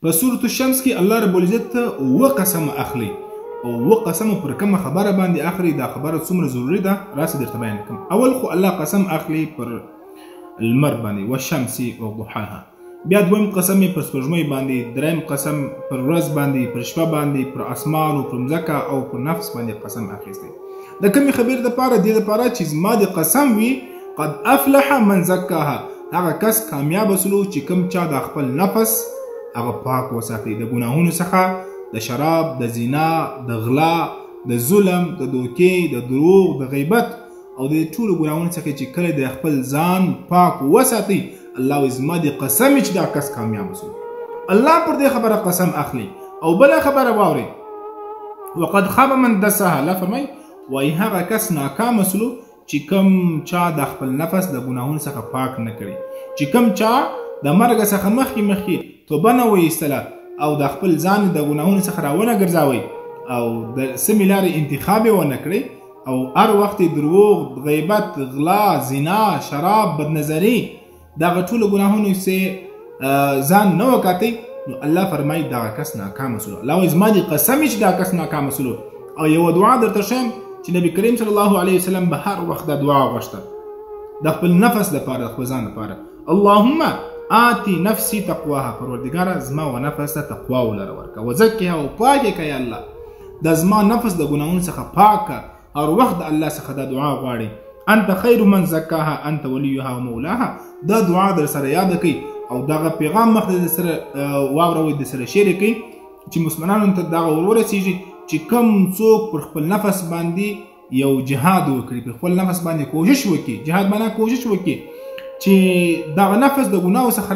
په سورة الشمس کې الله رب العزت اوه قسم اخلي او اوه قسم پر کومه خبره باندې اخلي. دا خبره څومره ضروري ده راسه درته بیان کوم. اول خو الله قسم اخلي پر المر باندې والشمس وضحاها، بیا دویم قسم یې پر سپوږمۍ باندې، دریم قسم پر ورځ باندې، پر شپه باندې، پر اسمان او پر مځکه او پر نفس باندې قسم اخیستی. د کومې خبرې دپاره؟ دې دپاره چې زما د قسم وي قد افلح من زکاها، هغه کس کامیاب سلو چې کوم چا د خپل نفس هغه پاک وساتي د ګناهونو څخه، د شراب، د زنا، د غلا، د ظلم، د دوکې، د دروغ، د غیبت او د ټولو ګناهونو څخه چې کله د خپل ځان پاک وساتي. الله وایي زما د قسم چې دا کس کامیاب سو. الله پر دې خبره قسم اخلي. او بله خبره واورئ، وقد خاب من دساها، الله فرمایي وایي هغه کس ناکامه سلو چې کوم چا د خپل نفس د ګناهونو څخه پاک نه کړي، چې کوم چا د مرګ څخه مخکې توبه نه وایستله او د خپل ځان د ګناهونو څخه راونه ګرځاوئ او د سمې لارې انتخاب یې ونه کړئ او هر وخت دروغ، غیبت، غلا، زنا، شراب، بدنظري دغه ټولو ګناهونو سې ځان نه وکاتئ، نو الله فرمایي دغه کس ناکامه سلو. الله وایي زما د قسم چې دا کس ناکامه سلو. او یوه دعا درته ښیم چې نبي کریم صلی الله علیه وسلم به هر وخت دا دعا غوښته د خپل نفس لپاره، د خپل ځان لپاره. اللهم آتی نفسی تقواها، پروردګاره زما و نفس ته تقوا ولره ورکه، وزکها او پاکه که یا الله، د زما نفس د ګناهونو څخه پاکه. هر وخت د الله څخه دا دعا غواړي. انت خیر من زکاها انت ولیها و مولاها، دا دعا در سره یاد کړئ او دغه پیغام مخ د سره واوروئ، د سره شریک کړئ چې مسلمانانو ته دغه ورسیږي چې کوم څوک پر خپل نفس باندې یو جهاد وکړي، پر خپل نفس باندې کوشش وکړي، جهاد معنا کوشش وکړي چې دغه نفس د ګناهو څخه